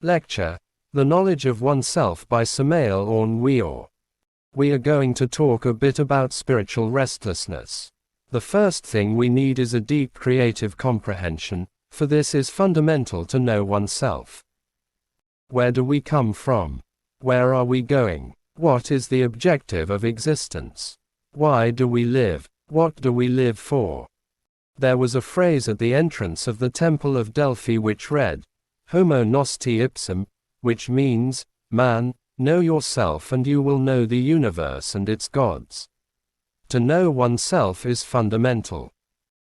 Lecture, The Knowledge of Oneself by Samael Aun Weor. We are going to talk a bit about spiritual restlessness. The first thing we need is a deep creative comprehension, for this is fundamental to know oneself. Where do we come from? Where are we going? What is the objective of existence? Why do we live? What do we live for? There was a phrase at the entrance of the Temple of Delphi which read, Homo nosti ipsum, which means, man, know yourself and you will know the universe and its gods. To know oneself is fundamental.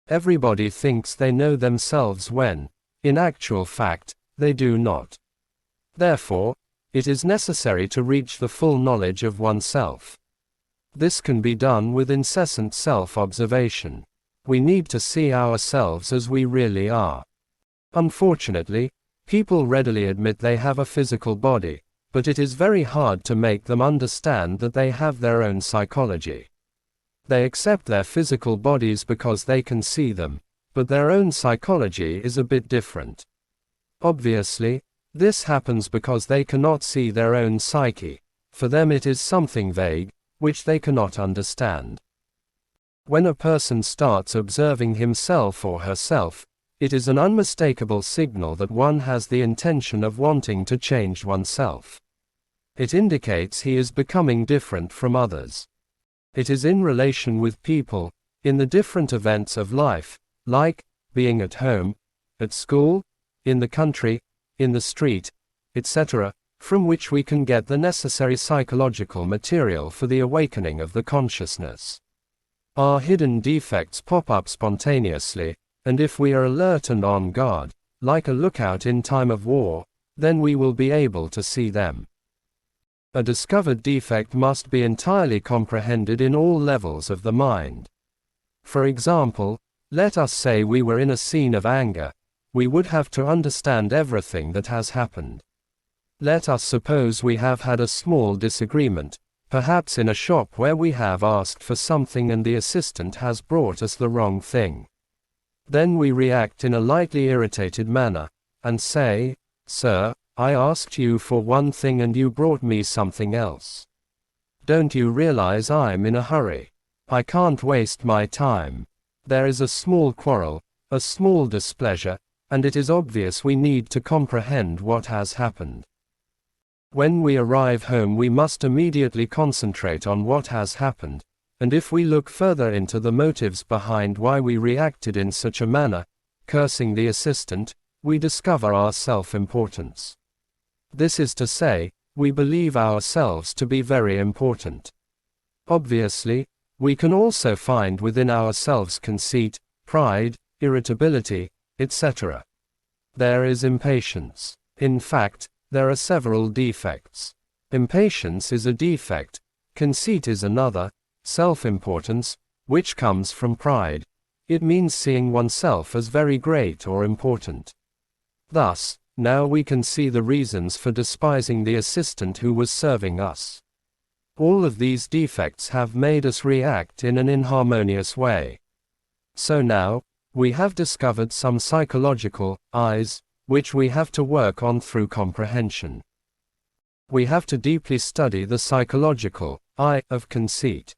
Everybody thinks they know themselves when, in actual fact, they do not. Therefore, it is necessary to reach the full knowledge of oneself. This can be done with incessant self-observation. We need to see ourselves as we really are. Unfortunately, people readily admit they have a physical body, but it is very hard to make them understand that they have their own psychology. They accept their physical bodies because they can see them, but their own psychology is a bit different. Obviously, this happens because they cannot see their own psyche. For them it is something vague, which they cannot understand. When a person starts observing himself or herself, it is an unmistakable signal that one has the intention of wanting to change oneself. It indicates he is becoming different from others. It is in relation with people, in the different events of life, like being at home, at school, in the country, in the street, etc., from which we can get the necessary psychological material for the awakening of the consciousness. Our hidden defects pop up spontaneously, and if we are alert and on guard, like a lookout in time of war, then we will be able to see them. A discovered defect must be entirely comprehended in all levels of the mind. For example, let us say we were in a scene of anger, we would have to understand everything that has happened. Let us suppose we have had a small disagreement, perhaps in a shop where we have asked for something and the assistant has brought us the wrong thing. Then we react in a lightly irritated manner, and say, Sir, I asked you for one thing and you brought me something else. Don't you realize I'm in a hurry? I can't waste my time. There is a small quarrel, a small displeasure, and it is obvious we need to comprehend what has happened. When we arrive home we must immediately concentrate on what has happened, and if we look further into the motives behind why we reacted in such a manner, cursing the assistant, we discover our self-importance. This is to say, we believe ourselves to be very important. Obviously, we can also find within ourselves conceit, pride, irritability, etc. There is impatience. In fact, there are several defects. Impatience is a defect, conceit is another, self-importance, which comes from pride. It means seeing oneself as very great or important. Thus, now we can see the reasons for despising the assistant who was serving us. All of these defects have made us react in an inharmonious way. So now, we have discovered some psychological eyes, which we have to work on through comprehension. We have to deeply study the psychological eye of conceit.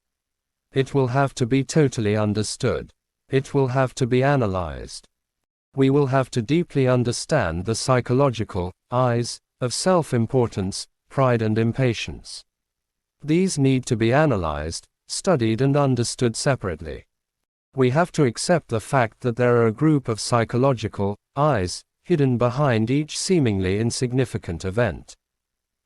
It will have to be totally understood. It will have to be analyzed. We will have to deeply understand the psychological eyes of self-importance, pride and impatience. These need to be analyzed, studied and understood separately. We have to accept the fact that there are a group of psychological eyes hidden behind each seemingly insignificant event.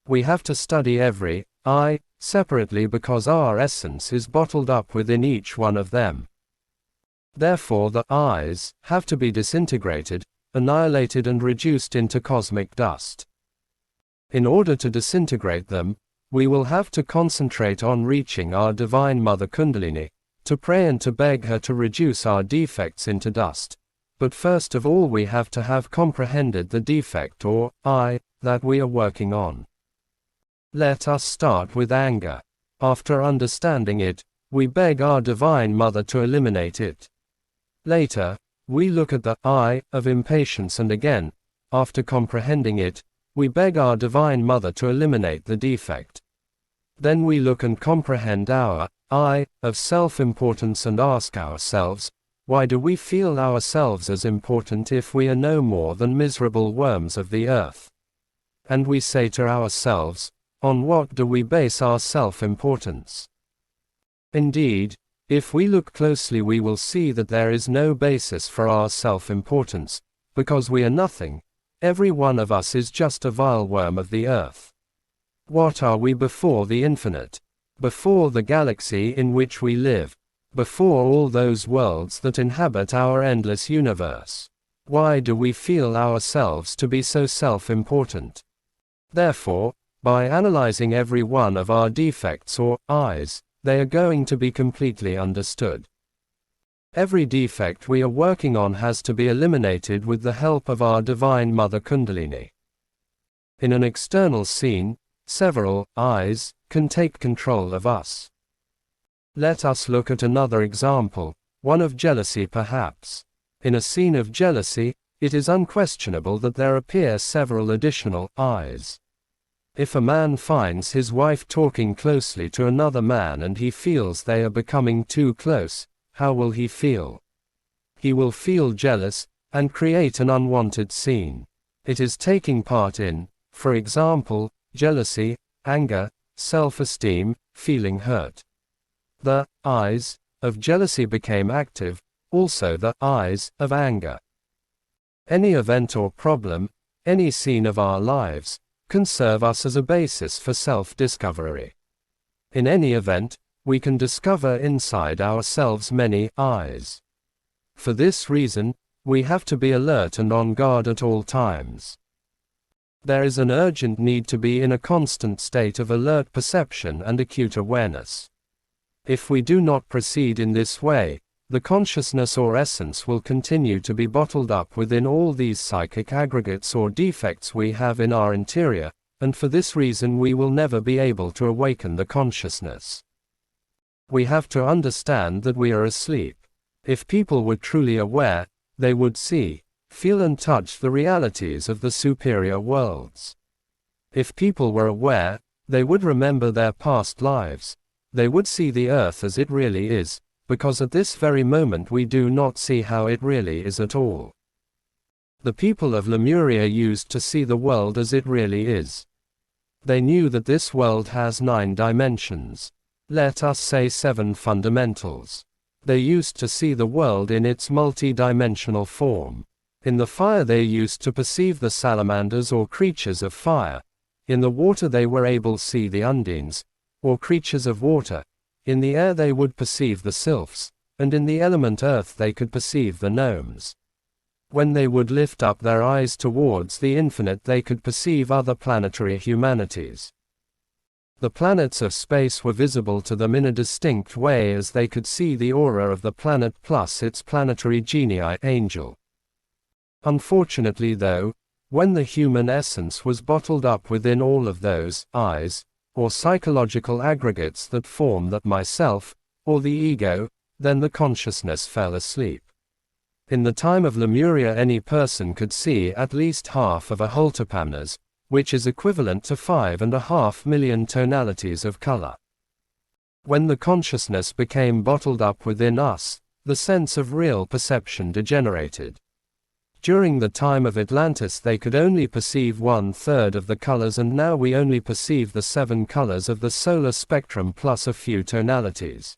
We have to study every eye separately because our essence is bottled up within each one of them. Therefore the eyes have to be disintegrated, annihilated and reduced into cosmic dust. In order to disintegrate them, we will have to concentrate on reaching our Divine Mother Kundalini, to pray and to beg her to reduce our defects into dust. But first of all we have to have comprehended the defect or eye that we are working on. Let us start with anger. After understanding it, we beg our Divine Mother to eliminate it. Later, we look at the eye of impatience and again, after comprehending it, we beg our Divine Mother to eliminate the defect. Then we look and comprehend our I of self-importance and ask ourselves, why do we feel ourselves as important if we are no more than miserable worms of the earth? And we say to ourselves, on what do we base our self-importance? Indeed, if we look closely we will see that there is no basis for our self-importance, because we are nothing. Every one of us is just a vile worm of the earth. What are we before the infinite? Before the galaxy in which we live? Before all those worlds that inhabit our endless universe? Why do we feel ourselves to be so self-important? Therefore, by analyzing every one of our defects or I's, they are going to be completely understood. Every defect we are working on has to be eliminated with the help of our Divine Mother Kundalini. In an external scene, several I's can take control of us. Let us look at another example, one of jealousy perhaps. In a scene of jealousy, it is unquestionable that there appear several additional I's. If a man finds his wife talking closely to another man and he feels they are becoming too close, how will he feel? He will feel jealous, and create an unwanted scene. It is taking part in, for example, jealousy, anger, self-esteem, feeling hurt. The I's of jealousy became active, also the I's of anger. Any event or problem, any scene of our lives, can serve us as a basis for self-discovery. In any event, we can discover inside ourselves many I's. For this reason, we have to be alert and on guard at all times. There is an urgent need to be in a constant state of alert perception and acute awareness. If we do not proceed in this way, the consciousness or essence will continue to be bottled up within all these psychic aggregates or defects we have in our interior, and for this reason we will never be able to awaken the consciousness. We have to understand that we are asleep. If people were truly aware, they would see, feel and touch the realities of the superior worlds. If people were aware, they would remember their past lives. They would see the earth as it really is, because at this very moment we do not see how it really is at all. The people of Lemuria used to see the world as it really is. They knew that this world has 9 dimensions. Let us say 7 fundamentals. They used to see the world in its multi-dimensional form. In the fire they used to perceive the salamanders or creatures of fire. In the water they were able to see the undines, or creatures of water. In the air they would perceive the sylphs, and in the element earth they could perceive the gnomes. When they would lift up their eyes towards the infinite they could perceive other planetary humanities. The planets of space were visible to them in a distinct way as they could see the aura of the planet plus its planetary genii angel. Unfortunately though, when the human essence was bottled up within all of those I's, or psychological aggregates that form that myself, or the ego, then the consciousness fell asleep. In the time of Lemuria any person could see at least half of a holtepamnas, which is equivalent to 5.5 million tonalities of color. When the consciousness became bottled up within us, the sense of real perception degenerated. During the time of Atlantis they could only perceive 1/3 of the colors, and now we only perceive the 7 colors of the solar spectrum plus a few tonalities.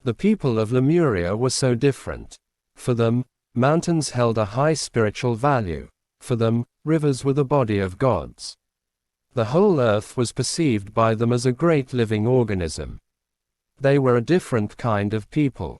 The people of Lemuria were so different. For them, mountains held a high spiritual value. For them, rivers were the body of gods. The whole earth was perceived by them as a great living organism. They were a different kind of people.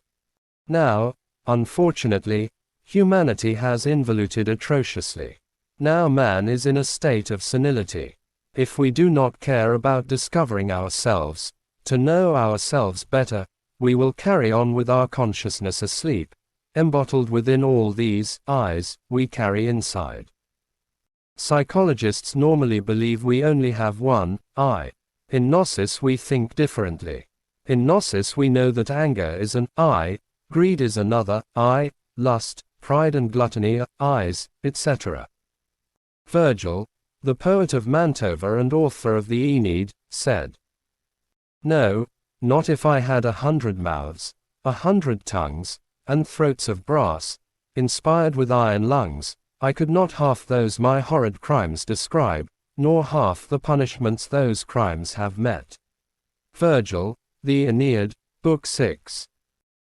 Now, unfortunately, humanity has involuted atrociously. Now man is in a state of senility. If we do not care about discovering ourselves, to know ourselves better, we will carry on with our consciousness asleep, embottled within all these I's we carry inside. Psychologists normally believe we only have one I. In Gnosis we think differently. In Gnosis we know that anger is an I, greed is another I, lust, pride and gluttony are I's, etc. Virgil, the poet of Mantova and author of the Aeneid, said, "No, not if I had 100 mouths, 100 tongues, and throats of brass, inspired with iron lungs, I could not half those my horrid crimes describe, nor half the punishments those crimes have met." Virgil, the Aeneid, Book 6.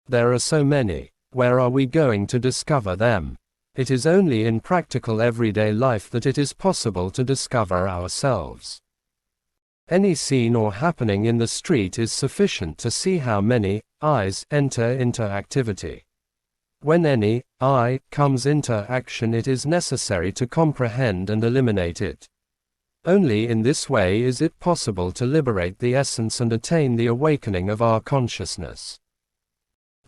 There are so many. Where are we going to discover them? It is only in practical everyday life that it is possible to discover ourselves. Any scene or happening in the street is sufficient to see how many eyes enter into activity. When any eye comes into action, it is necessary to comprehend and eliminate it. Only in this way is it possible to liberate the essence and attain the awakening of our consciousness.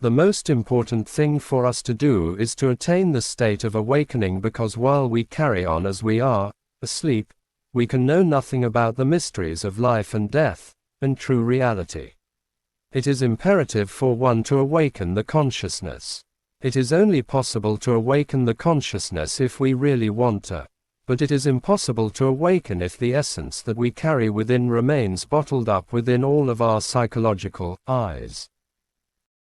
The most important thing for us to do is to attain the state of awakening, because while we carry on as we are, asleep, we can know nothing about the mysteries of life and death, and true reality. It is imperative for one to awaken the consciousness. It is only possible to awaken the consciousness if we really want to, but it is impossible to awaken if the essence that we carry within remains bottled up within all of our psychological eyes.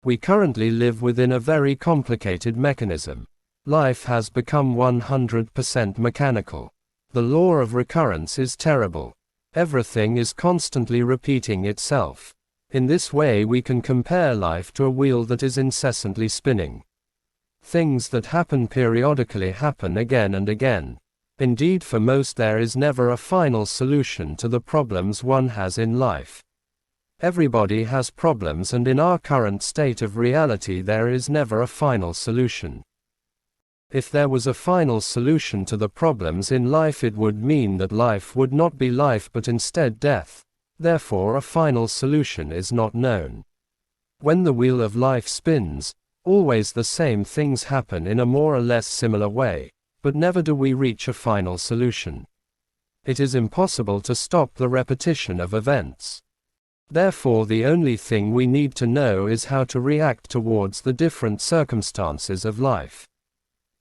We currently live within a very complicated mechanism. Life has become 100% mechanical. The law of recurrence is terrible. Everything is constantly repeating itself. In this way we can compare life to a wheel that is incessantly spinning. Things that happen periodically happen again and again. Indeed, for most there is never a final solution to the problems one has in life. Everybody has problems, and in our current state of reality there is never a final solution. If there was a final solution to the problems in life, it would mean that life would not be life but instead death. Therefore a final solution is not known. When the wheel of life spins, always the same things happen in a more or less similar way, but never do we reach a final solution. It is impossible to stop the repetition of events. Therefore the only thing we need to know is how to react towards the different circumstances of life.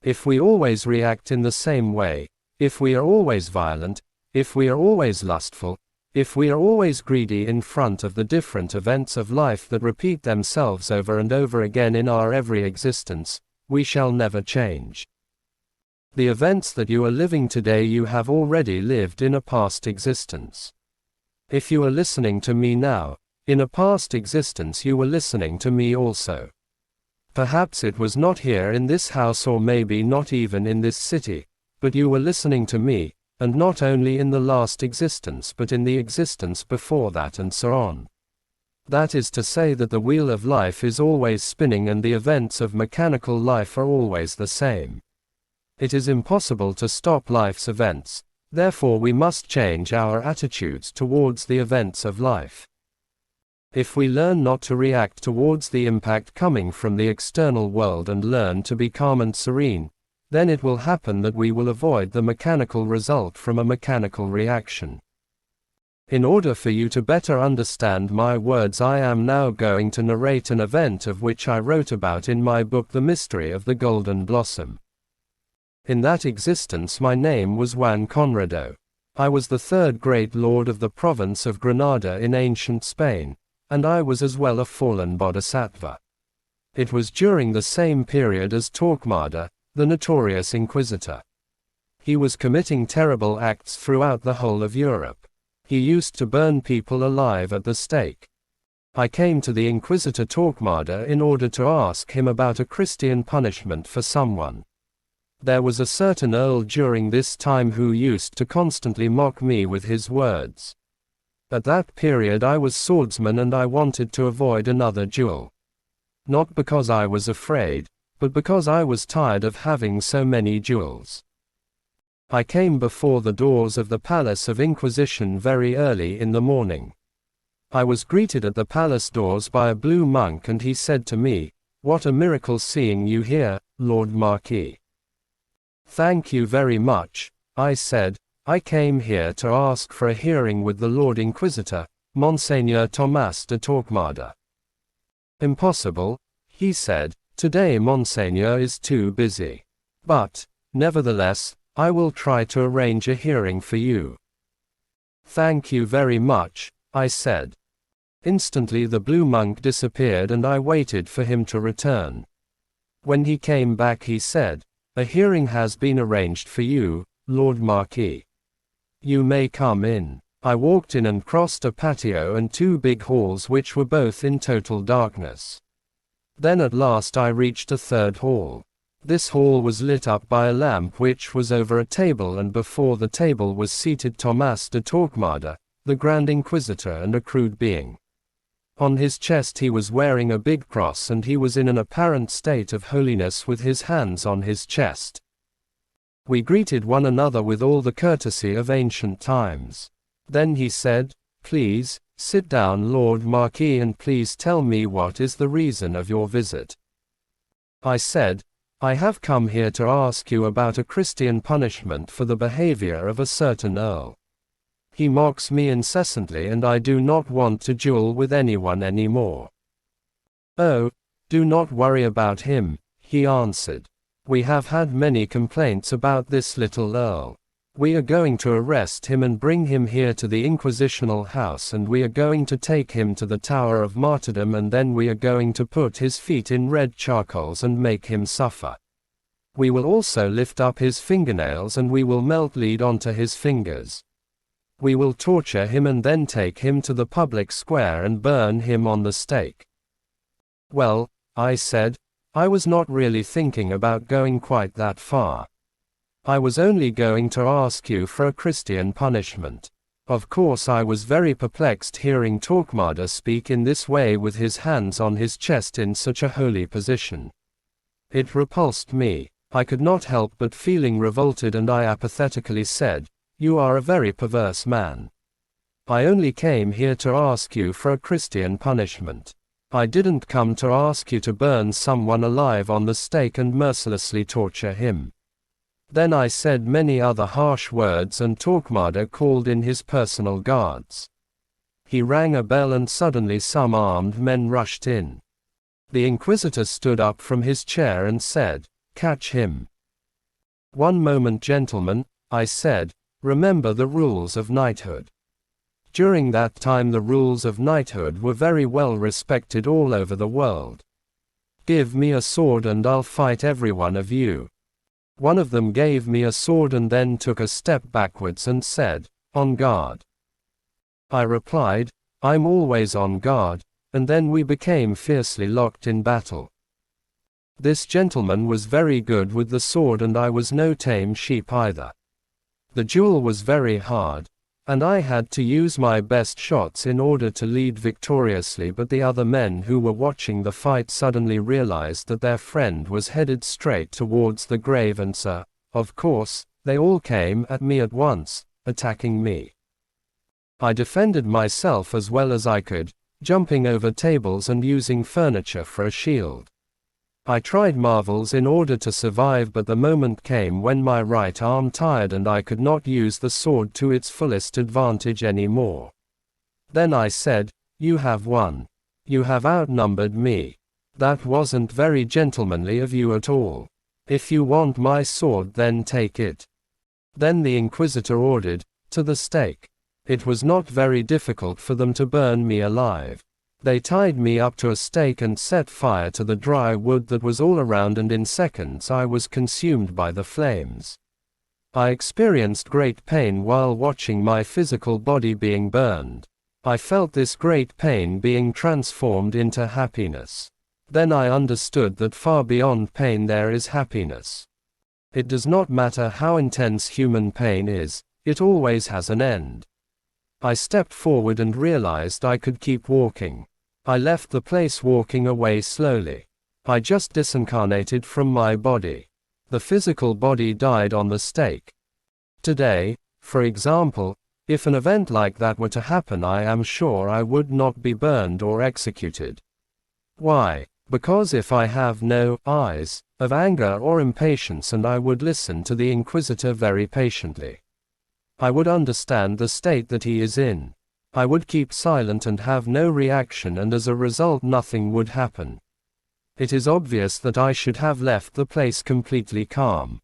If we always react in the same way, if we are always violent, if we are always lustful, if we are always greedy in front of the different events of life that repeat themselves over and over again in our every existence, we shall never change. The events that you are living today you have already lived in a past existence. If you are listening to me now, in a past existence you were listening to me also. Perhaps it was not here in this house, or maybe not even in this city, but you were listening to me, and not only in the last existence but in the existence before that, and so on. That is to say that the wheel of life is always spinning and the events of mechanical life are always the same. It is impossible to stop life's events. Therefore we must change our attitudes towards the events of life. If we learn not to react towards the impact coming from the external world and learn to be calm and serene, then it will happen that we will avoid the mechanical result from a mechanical reaction. In order for you to better understand my words, I am now going to narrate an event of which I wrote about in my book The Mystery of the Golden Blossom. In that existence my name was Juan Conrado. I was the third great lord of the province of Granada in ancient Spain, and I was as well a fallen bodhisattva. It was during the same period as Torquemada, the notorious inquisitor. He was committing terrible acts throughout the whole of Europe. He used to burn people alive at the stake. I came to the inquisitor Torquemada in order to ask him about a Christian punishment for someone. There was a certain earl during this time who used to constantly mock me with his words. At that period I was swordsman and I wanted to avoid another duel. Not because I was afraid, but because I was tired of having so many duels. I came before the doors of the Palace of Inquisition very early in the morning. I was greeted at the palace doors by a blue monk, and he said to me, "What a miracle seeing you here, Lord Marquis." "Thank you very much," I said. "I came here to ask for a hearing with the Lord Inquisitor, Monseigneur Tomás de Torquemada." "Impossible," he said. "Today Monseigneur is too busy. But, nevertheless, I will try to arrange a hearing for you. Thank you very much, I said. Instantly the blue monk disappeared and I waited for him to return. When he came back he said, "A hearing has been arranged for you, Lord Marquis. You may come in." I walked in and crossed a patio and two big halls which were both in total darkness. Then at last I reached a third hall. This hall was lit up by a lamp which was over a table, and before the table was seated Thomas de Torquemada, the Grand Inquisitor and a crude being. On his chest he was wearing a big cross and he was in an apparent state of holiness with his hands on his chest. We greeted one another with all the courtesy of ancient times. Then he said, "Please, sit down, Lord Marquis, and please tell me what is the reason of your visit." I said, "I have come here to ask you about a Christian punishment for the behavior of a certain earl. He mocks me incessantly and I do not want to duel with anyone anymore." "Oh, do not worry about him," he answered. "We have had many complaints about this little earl. We are going to arrest him and bring him here to the Inquisitional house, and we are going to take him to the Tower of Martyrdom, and then we are going to put his feet in red charcoals and make him suffer. We will also lift up his fingernails and we will melt lead onto his fingers. We will torture him and then take him to the public square and burn him on the stake." "Well," I said, "I was not really thinking about going quite that far. I was only going to ask you for a Christian punishment." Of course I was very perplexed hearing Torquemada speak in this way with his hands on his chest in such a holy position. It repulsed me. I could not help but feeling revolted, and I apathetically said, "You are a very perverse man. I only came here to ask you for a Christian punishment. I didn't come to ask you to burn someone alive on the stake and mercilessly torture him." Then I said many other harsh words and Torquemada called in his personal guards. He rang a bell and suddenly some armed men rushed in. The Inquisitor stood up from his chair and said, "Catch him." "One moment, gentlemen," I said, "remember the rules of knighthood." During that time the rules of knighthood were very well respected all over the world. "Give me a sword and I'll fight every one of you." One of them gave me a sword and then took a step backwards and said, "On guard." I replied, "I'm always on guard," and then we became fiercely locked in battle. This gentleman was very good with the sword and I was no tame sheep either. The duel was very hard, and I had to use my best shots in order to lead victoriously, but the other men who were watching the fight suddenly realized that their friend was headed straight towards the grave, and of course, they all came at me at once, attacking me. I defended myself as well as I could, jumping over tables and using furniture for a shield. I tried marvels in order to survive, but the moment came when my right arm tired and I could not use the sword to its fullest advantage anymore. Then I said, "You have won. You have outnumbered me. That wasn't very gentlemanly of you at all. If you want my sword, then take it." Then the Inquisitor ordered, "To the stake." It was not very difficult for them to burn me alive. They tied me up to a stake and set fire to the dry wood that was all around, and in seconds I was consumed by the flames. I experienced great pain while watching my physical body being burned. I felt this great pain being transformed into happiness. Then I understood that far beyond pain there is happiness. It does not matter how intense human pain is, it always has an end. I stepped forward and realized I could keep walking. I left the place walking away slowly. I just disincarnated from my body. The physical body died on the stake. Today, for example, if an event like that were to happen, I am sure I would not be burned or executed. Why? Because if I have no eyes of anger or impatience, and I would listen to the Inquisitor very patiently. I would understand the state that he is in. I would keep silent and have no reaction, and as a result nothing would happen. It is obvious that I should have left the place completely calm.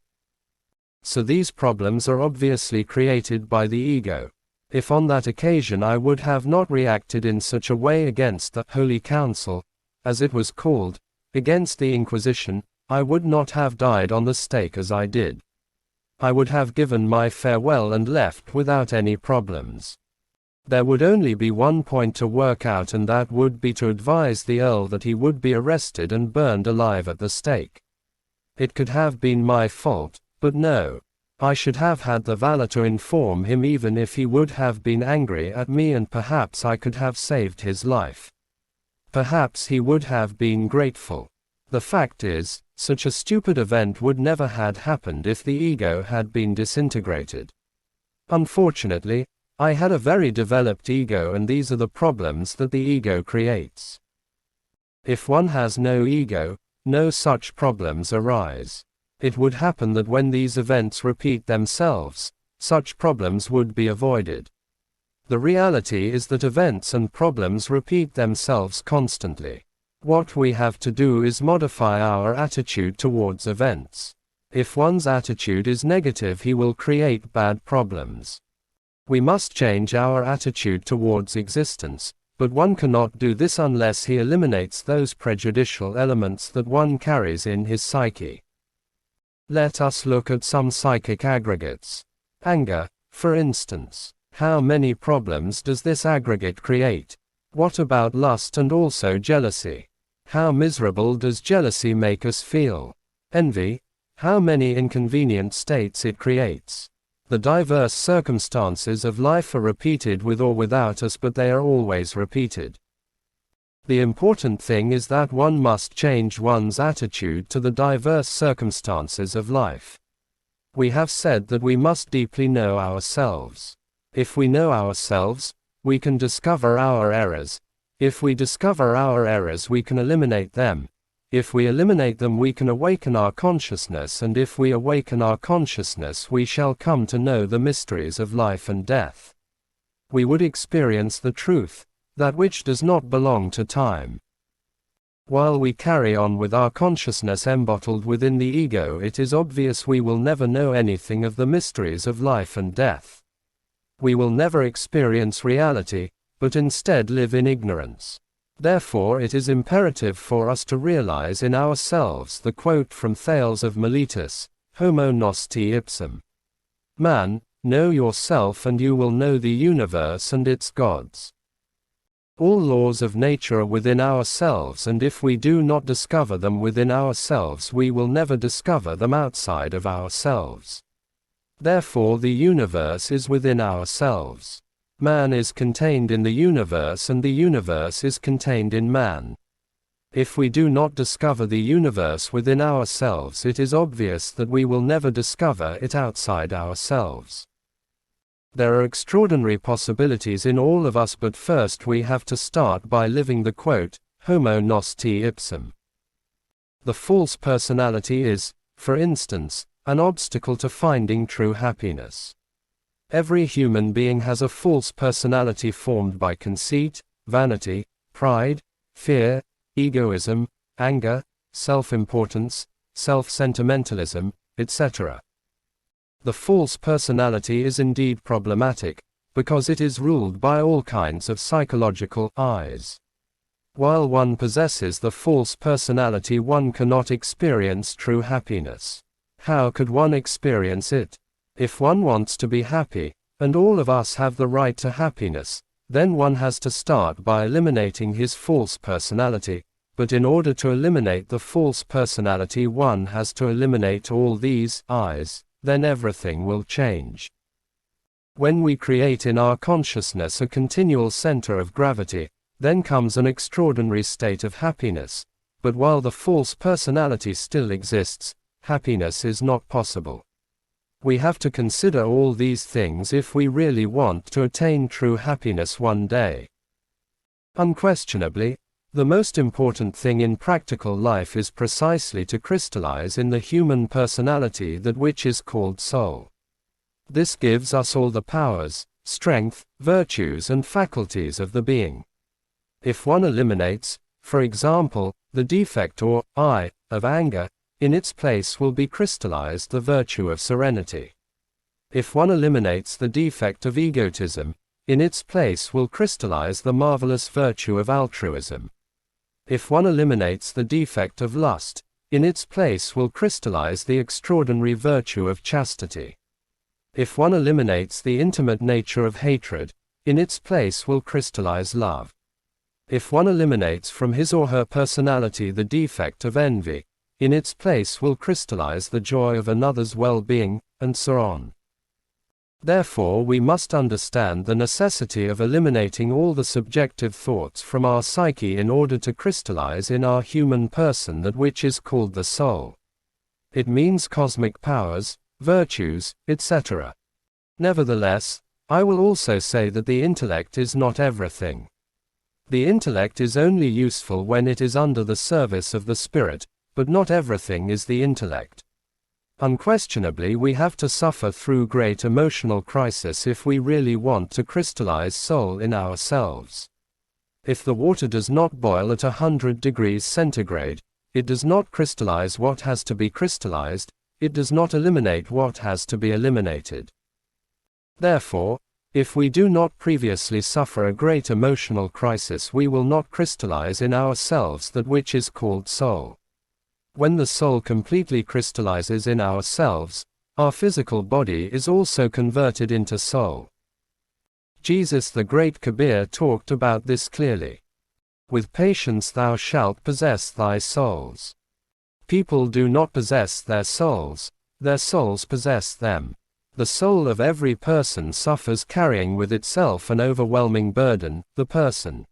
So these problems are obviously created by the ego. If on that occasion I would have not reacted in such a way against the Holy Council, as it was called, against the Inquisition, I would not have died on the stake as I did. I would have given my farewell and left without any problems. There would only be one point to work out, and that would be to advise the Earl that he would be arrested and burned alive at the stake. It could have been my fault, but no. I should have had the valor to inform him even if he would have been angry at me, and perhaps I could have saved his life. Perhaps he would have been grateful. The fact is, such a stupid event would never had happened if the ego had been disintegrated. Unfortunately, I had a very developed ego, and these are the problems that the ego creates. If one has no ego, no such problems arise. It would happen that when these events repeat themselves, such problems would be avoided. The reality is that events and problems repeat themselves constantly. What we have to do is modify our attitude towards events. If one's attitude is negative, he will create bad problems. We must change our attitude towards existence, but one cannot do this unless he eliminates those prejudicial elements that one carries in his psyche. Let us look at some psychic aggregates. Anger, for instance. How many problems does this aggregate create? What about lust and also jealousy? How miserable does jealousy make us feel? Envy, how many inconvenient states it creates. The diverse circumstances of life are repeated with or without us, but they are always repeated. The important thing is that one must change one's attitude to the diverse circumstances of life. We have said that we must deeply know ourselves. If we know ourselves, we can discover our errors. If we discover our errors, we can eliminate them. If we eliminate them, we can awaken our consciousness, and if we awaken our consciousness, we shall come to know the mysteries of life and death. We would experience the truth, that which does not belong to time. While we carry on with our consciousness embottled within the ego, it is obvious we will never know anything of the mysteries of life and death. We will never experience reality, but instead live in ignorance. Therefore it is imperative for us to realize in ourselves the quote from Thales of Miletus, Homo nos te ipsum. Man, know yourself and you will know the universe and its gods. All laws of nature are within ourselves, and if we do not discover them within ourselves, we will never discover them outside of ourselves. Therefore the universe is within ourselves. Man is contained in the universe, and the universe is contained in man. If we do not discover the universe within ourselves, it is obvious that we will never discover it outside ourselves. There are extraordinary possibilities in all of us, but first we have to start by living the quote, Homo nos te ipsum. The false personality is, for instance, an obstacle to finding true happiness. Every human being has a false personality formed by conceit, vanity, pride, fear, egoism, anger, self-importance, self-sentimentalism, etc. The false personality is indeed problematic, because it is ruled by all kinds of psychological I's. While one possesses the false personality, one cannot experience true happiness. How could one experience it? If one wants to be happy, and all of us have the right to happiness, then one has to start by eliminating his false personality, but in order to eliminate the false personality, one has to eliminate all these I's. Then everything will change. When we create in our consciousness a continual center of gravity, then comes an extraordinary state of happiness, but while the false personality still exists, happiness is not possible. We have to consider all these things if we really want to attain true happiness one day. Unquestionably, the most important thing in practical life is precisely to crystallize in the human personality that which is called soul. This gives us all the powers, strength, virtues and faculties of the being. If one eliminates, for example, the defect or I of anger, in its place will be crystallized the virtue of serenity. If one eliminates the defect of egotism, in its place will crystallize the marvelous virtue of altruism. If one eliminates the defect of lust, in its place will crystallize the extraordinary virtue of chastity. If one eliminates the intimate nature of hatred, in its place will crystallize love. If one eliminates from his or her personality the defect of envy, in its place will crystallize the joy of another's well-being, and so on. Therefore we must understand the necessity of eliminating all the subjective thoughts from our psyche in order to crystallize in our human person that which is called the soul. It means cosmic powers, virtues, etc. Nevertheless, I will also say that the intellect is not everything. The intellect is only useful when it is under the service of the spirit, but not everything is the intellect. Unquestionably we have to suffer through great emotional crisis if we really want to crystallize soul in ourselves. If the water does not boil at 100 degrees centigrade, it does not crystallize what has to be crystallized, it does not eliminate what has to be eliminated. Therefore, if we do not previously suffer a great emotional crisis, we will not crystallize in ourselves that which is called soul. When the soul completely crystallizes in ourselves, our physical body is also converted into soul. Jesus the great Kabir talked about this clearly. With patience thou shalt possess thy souls. People do not possess their souls possess them. The soul of every person suffers carrying with itself an overwhelming burden, the person.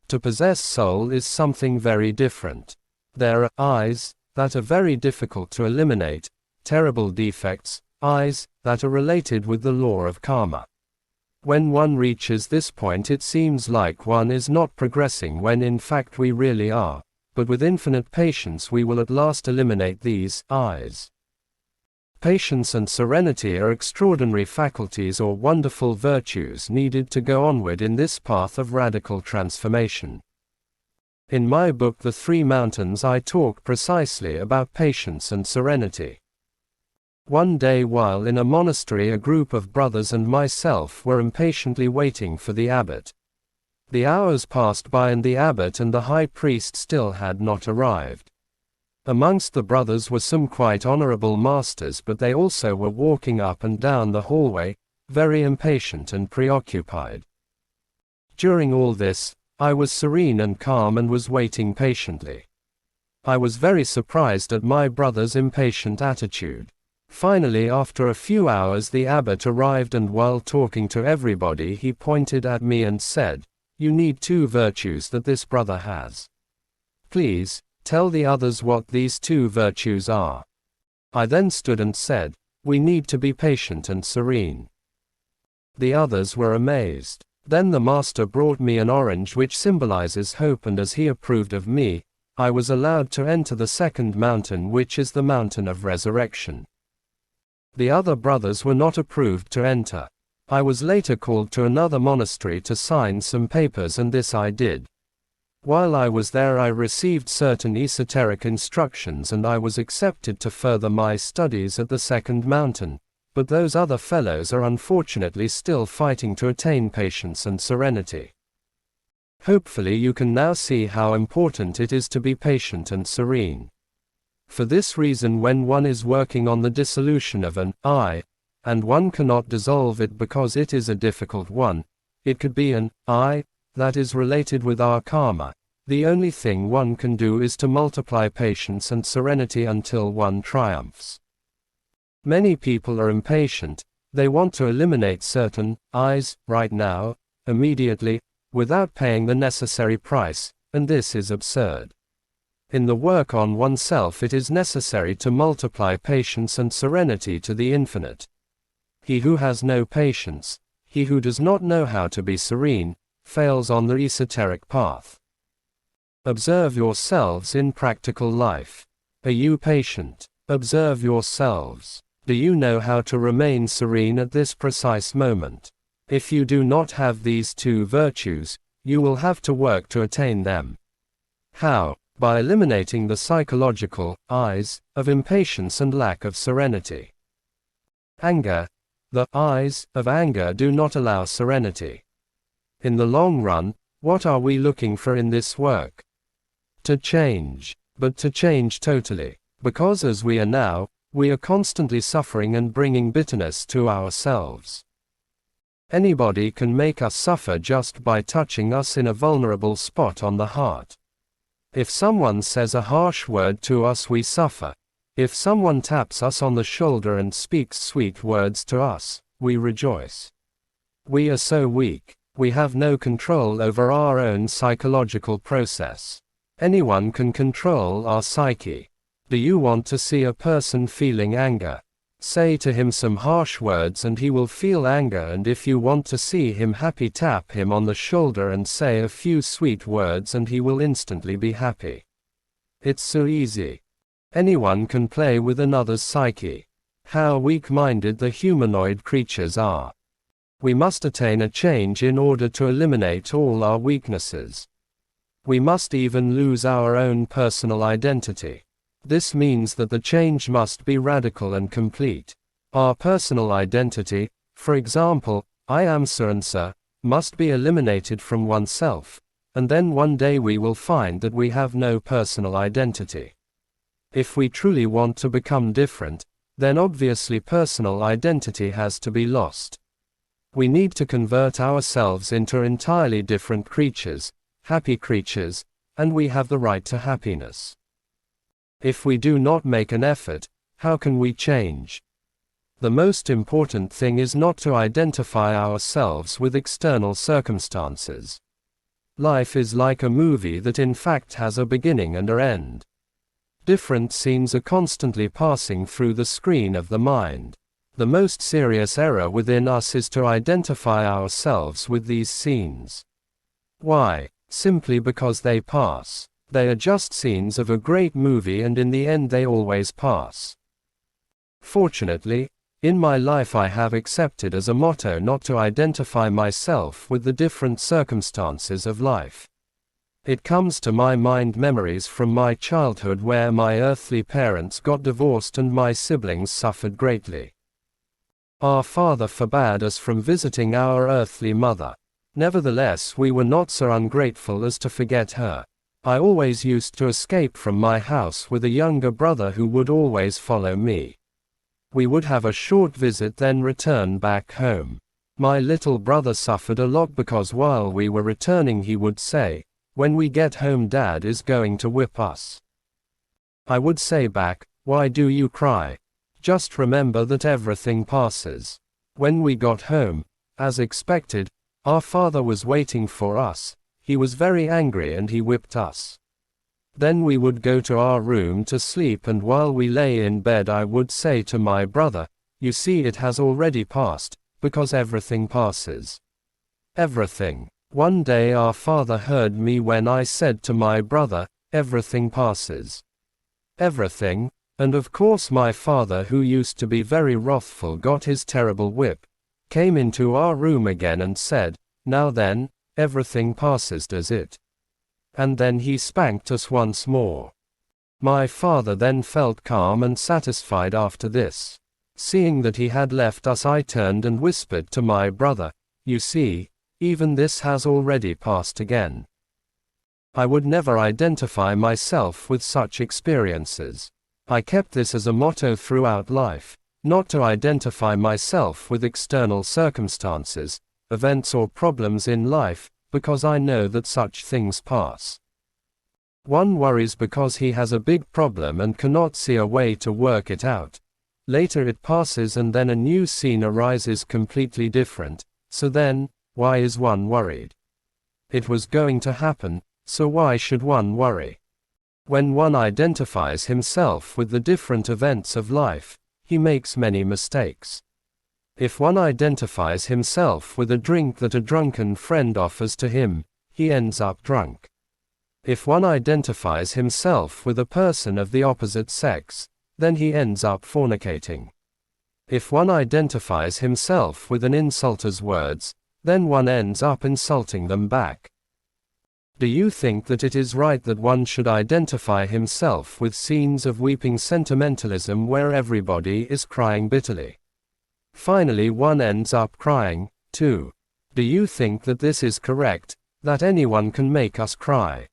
To possess soul is something very different. There are eyes that are very difficult to eliminate, terrible defects, eyes that are related with the law of karma. When one reaches this point it seems like one is not progressing when in fact we really are, but with infinite patience we will at last eliminate these eyes. Patience and serenity are extraordinary faculties or wonderful virtues needed to go onward in this path of radical transformation. In my book The Three Mountains I talk precisely about patience and serenity. One day while in a monastery a group of brothers and myself were impatiently waiting for the abbot. The hours passed by and the abbot and the high priest still had not arrived. Amongst the brothers were some quite honorable masters, but they also were walking up and down the hallway, very impatient and preoccupied. During all this, I was serene and calm and was waiting patiently. I was very surprised at my brother's impatient attitude. Finally, after a few hours, the abbot arrived, and while talking to everybody he pointed at me and said, "You need two virtues that this brother has. Please, tell the others what these two virtues are." I then stood and said, "We need to be patient and serene." The others were amazed. Then the master brought me an orange which symbolizes hope, and as he approved of me, I was allowed to enter the second mountain, which is the mountain of resurrection. The other brothers were not approved to enter. I was later called to another monastery to sign some papers, and this I did. While I was there I received certain esoteric instructions and I was accepted to further my studies at the second mountain, but those other fellows are unfortunately still fighting to attain patience and serenity. Hopefully you can now see how important it is to be patient and serene. For this reason, when one is working on the dissolution of an I, and one cannot dissolve it because it is a difficult one, it could be an I that is related with our karma, the only thing one can do is to multiply patience and serenity until one triumphs. Many people are impatient, they want to eliminate certain I's right now, immediately, without paying the necessary price, and this is absurd. In the work on oneself it is necessary to multiply patience and serenity to the infinite. He who has no patience, he who does not know how to be serene, fails on the esoteric path. Observe yourselves in practical life. Are you patient? Observe yourselves. Do you know how to remain serene at this precise moment? If you do not have these two virtues, you will have to work to attain them. How? by eliminating the psychological eyes of impatience and lack of serenity. Anger. The eyes of anger do not allow serenity. In the long run, what are we looking for in this work? To change, but to change totally, because as we are now, we are constantly suffering and bringing bitterness to ourselves. Anybody can make us suffer just by touching us in a vulnerable spot on the heart. If someone says a harsh word to us, we suffer. If someone taps us on the shoulder and speaks sweet words to us, we rejoice. We are so weak. We have no control over our own psychological process. Anyone can control our psyche. Do you want to see a person feeling anger? Say to him some harsh words and he will feel anger, and if you want to see him happy, tap him on the shoulder and say a few sweet words and he will instantly be happy. It's so easy. Anyone can play with another's psyche. How weak-minded the humanoid creatures are. We must attain a change in order to eliminate all our weaknesses. We must even lose our own personal identity. This means that the change must be radical and complete. Our personal identity, for example, I am so and so, must be eliminated from oneself, and then one day we will find that we have no personal identity. If we truly want to become different, then obviously personal identity has to be lost. We need to convert ourselves into entirely different creatures, happy creatures, and we have the right to happiness. If we do not make an effort, how can we change? The most important thing is not to identify ourselves with external circumstances. Life is like a movie that in fact has a beginning and an end. Different scenes are constantly passing through the screen of the mind. The most serious error within us is to identify ourselves with these scenes. Why? Simply because they pass. They are just scenes of a great movie, and in the end they always pass. Fortunately, in my life I have accepted as a motto not to identify myself with the different circumstances of life. It comes to my mind memories from my childhood where my earthly parents got divorced and my siblings suffered greatly. Our father forbade us from visiting our earthly mother. Nevertheless, we were not so ungrateful as to forget her. I always used to escape from my house with a younger brother who would always follow me. We would have a short visit, then return back home. My little brother suffered a lot because while we were returning he would say, "When we get home, Dad is going to whip us." I would say back, "Why do you cry? Just remember that everything passes." When we got home, as expected, our father was waiting for us. He was very angry and he whipped us. Then we would go to our room to sleep, and while we lay in bed I would say to my brother, "You see, it has already passed, because everything passes." Everything. One day our father heard me when I said to my brother, "Everything passes." Everything, and of course my father, who used to be very wrathful, got his terrible whip, came into our room again and said, "Now then, everything passes, does it?" And then he spanked us once more. My father then felt calm and satisfied after this. Seeing that he had left us, I turned and whispered to my brother, "You see, even this has already passed again." I would never identify myself with such experiences. I kept this as a motto throughout life, not to identify myself with external circumstances, events or problems in life, because I know that such things pass. One worries because he has a big problem and cannot see a way to work it out. Later it passes and then a new scene arises completely different, so then, why is one worried? It was going to happen, so why should one worry? When one identifies himself with the different events of life, he makes many mistakes. If one identifies himself with a drink that a drunken friend offers to him, he ends up drunk. If one identifies himself with a person of the opposite sex, then he ends up fornicating. If one identifies himself with an insulter's words, then one ends up insulting them back. Do you think that it is right that one should identify himself with scenes of weeping sentimentalism where everybody is crying bitterly? Finally, one ends up crying, too. Do you think that this is correct, that anyone can make us cry?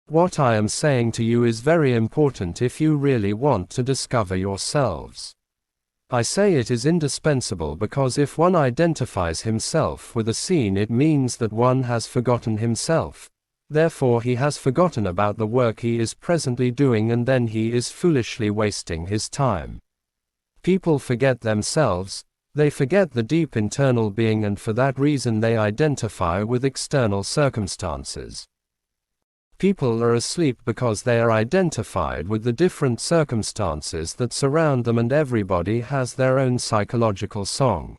What I am saying to you is very important if you really want to discover yourselves. I say it is indispensable because if one identifies himself with a scene, it means that one has forgotten himself. Therefore he has forgotten about the work he is presently doing, and then he is foolishly wasting his time. People forget themselves, they forget the deep internal being, and for that reason they identify with external circumstances. People are asleep because they are identified with the different circumstances that surround them, and everybody has their own psychological song.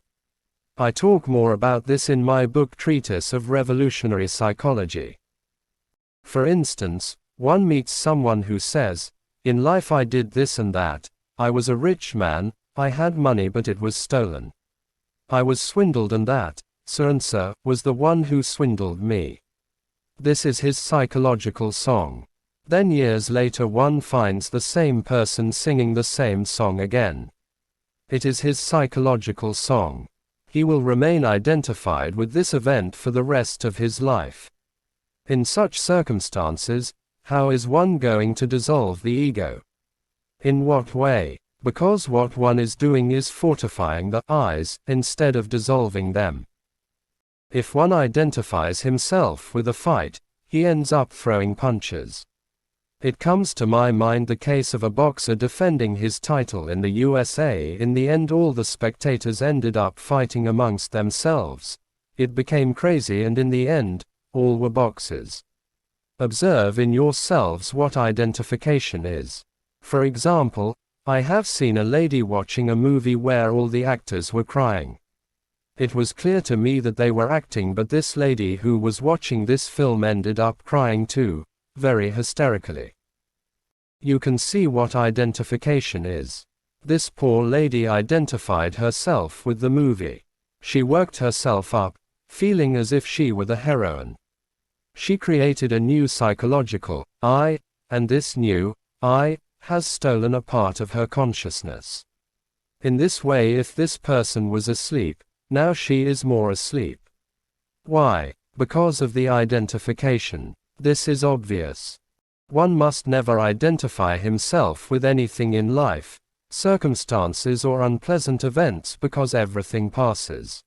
I talk more about this in my book Treatise of Revolutionary Psychology. For instance, one meets someone who says, "In life I did this and that, I was a rich man, I had money but it was stolen. I was swindled and that, so-and-so, was the one who swindled me." This is his psychological song. Then years later one finds the same person singing the same song again. It is his psychological song. He will remain identified with this event for the rest of his life. In such circumstances, how is one going to dissolve the ego? In what way? Because what one is doing is fortifying the eyes, instead of dissolving them. If one identifies himself with a fight, he ends up throwing punches. It comes to my mind the case of a boxer defending his title in the USA. In the end, all the spectators ended up fighting amongst themselves. It became crazy, and in the end, all were boxers. Observe in yourselves what identification is. For example, I have seen a lady watching a movie where all the actors were crying. It was clear to me that they were acting, but this lady who was watching this film ended up crying too, very hysterically. You can see what identification is. This poor lady identified herself with the movie. She worked herself up, feeling as if she were the heroine. She created a new psychological I, and this new I has stolen a part of her consciousness. In this way, if this person was asleep, now she is more asleep. Why? Because of the identification. This is obvious. One must never identify himself with anything in life, circumstances or unpleasant events, because everything passes.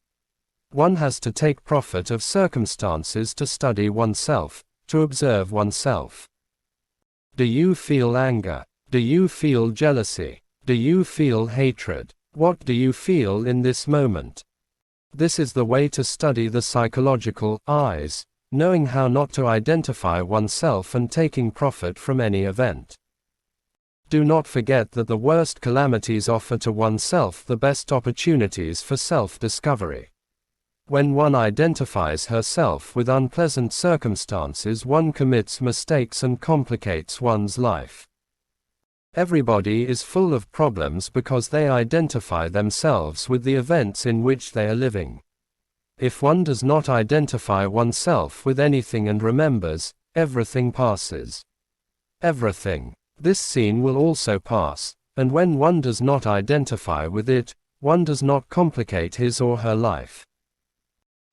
One has to take profit of circumstances to study oneself, to observe oneself. Do you feel anger? Do you feel jealousy? Do you feel hatred? What do you feel in this moment? This is the way to study the psychological eyes, knowing how not to identify oneself and taking profit from any event. Do not forget that the worst calamities offer to oneself the best opportunities for self-discovery. When one identifies herself with unpleasant circumstances, one commits mistakes and complicates one's life. Everybody is full of problems because they identify themselves with the events in which they are living. If one does not identify oneself with anything and remembers, everything passes. Everything. This scene will also pass, and when one does not identify with it, one does not complicate his or her life.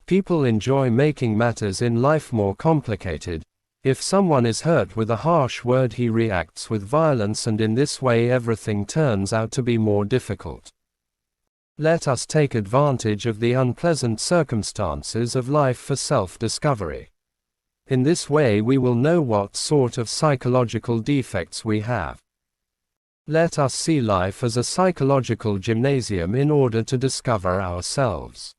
People enjoy making matters in life more complicated. If someone is hurt with a harsh word, he reacts with violence, and in this way everything turns out to be more difficult. Let us take advantage of the unpleasant circumstances of life for self-discovery. In this way we will know what sort of psychological defects we have. Let us see life as a psychological gymnasium in order to discover ourselves.